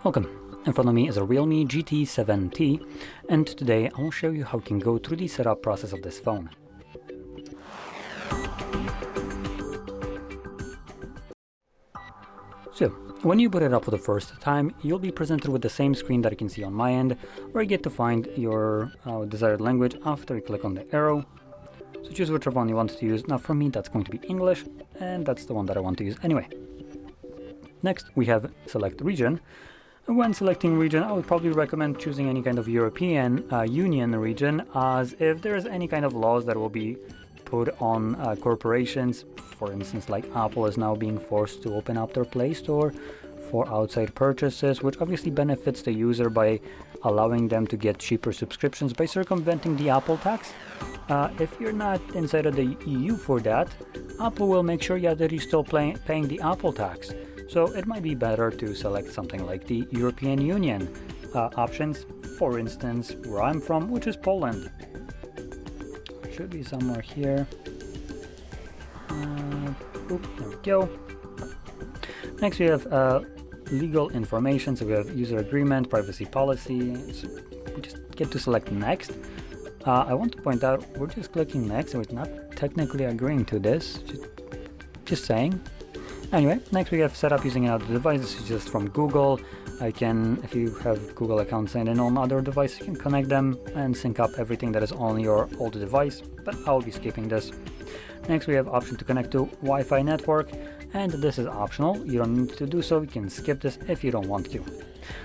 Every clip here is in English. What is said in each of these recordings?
Welcome. In front of me is a REALME GT 7T, and today I will show you how you can go through the setup process of this phone. So, when you boot it up for the first time, you'll be presented with the same screen that you can see on my end, where you get to find your desired language after you click on the arrow. So choose whichever one you want to use. Now for me that's going to be English, and that's the one that I want to use anyway. Next we have select region. When selecting region, I would probably recommend choosing any kind of European Union region, as if there's any kind of laws that will be put on corporations, for instance like Apple is now being forced to open up their Play Store for outside purchases, which obviously benefits the user by allowing them to get cheaper subscriptions by circumventing the Apple tax. If you're not inside of the EU for that, Apple will make sure that you're still paying the Apple tax. So it might be better to select something like the European Union options, for instance where I'm from, which is Poland. It should be somewhere here. There we go. Next we have legal information, so we have user agreement, privacy policy. So we just get to select next. I want to point out we're just clicking next, so it's not technically agreeing to this, just saying. Anyway, next we have setup using another device. This is just from Google. If you have Google account signed in on other device, you can connect them and sync up everything that is on your old device, but I'll be skipping this. Next we have option to connect to Wi-Fi network, and this is optional. You don't need to do so, you can skip this if you don't want to.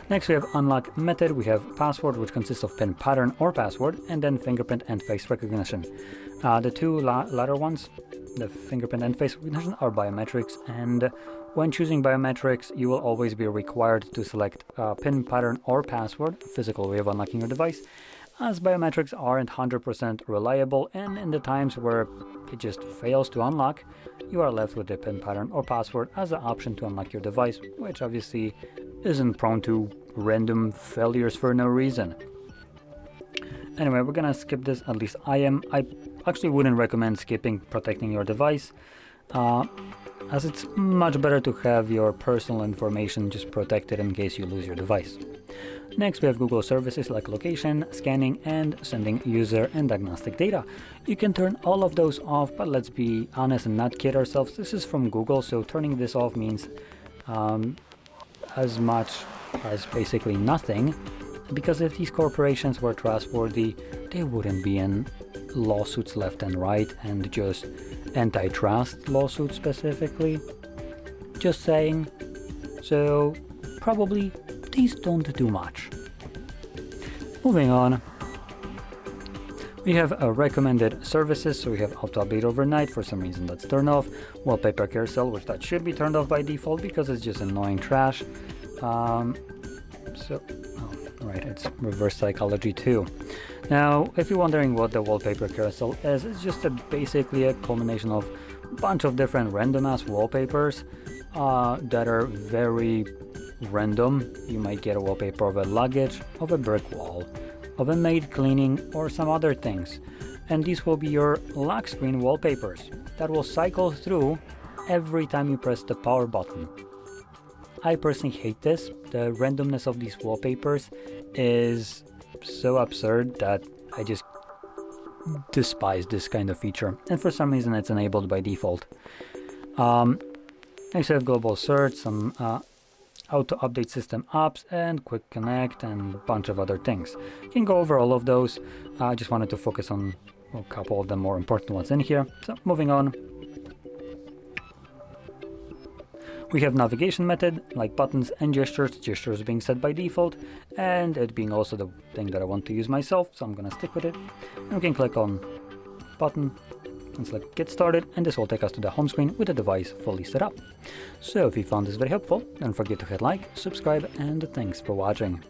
Next we have unlock method. We have password, which consists of PIN pattern or password, and then fingerprint and face recognition. The two latter ones, the fingerprint and face recognition, are biometrics, and when choosing biometrics you will always be required to select PIN pattern or password, physical way of unlocking your device, as biometrics aren't 100% reliable, and in the times where it just fails to unlock, you are left with the PIN pattern or password as an option to unlock your device, which obviously isn't prone to random failures for no reason. Anyway, we're gonna skip this, at least I am. I actually wouldn't recommend skipping protecting your device, as it's much better to have your personal information just protected in case you lose your device. Next we have Google services like location, scanning, and sending user and diagnostic data. You can turn all of those off, but let's be honest and not kid ourselves. This is from Google, so turning this off means as much as basically nothing, because if these corporations were trustworthy, they wouldn't be in lawsuits left and right, and just antitrust lawsuits specifically. Just saying. So probably these don't do much. Moving on, we have recommended services. So we have auto update overnight. For some reason that's turned off. Wallpaper carousel, which that should be turned off by default because it's just annoying trash. Right, it's reverse psychology too. Now, if you're wondering what the wallpaper carousel is, it's just basically a culmination of a bunch of different random ass wallpapers that are very random. You might get a wallpaper of a luggage, of a brick wall, of a maid cleaning, or some other things. And these will be your lock screen wallpapers that will cycle through every time you press the power button. I personally hate this. The randomness of these wallpapers is so absurd that I just despise this kind of feature, and for some reason it's enabled by default. Next we have global search, some auto update system apps, and quick connect, and a bunch of other things. You can go over all of those. I just wanted to focus on a couple of the more important ones in here. So moving on, we have navigation method, like buttons and gestures being set by default, and it being also the thing that I want to use myself, so I'm gonna stick with it. And we can click on button and select get started, and this will take us to the home screen with the device fully set up. So if you found this very helpful, don't forget to hit like, subscribe, and thanks for watching.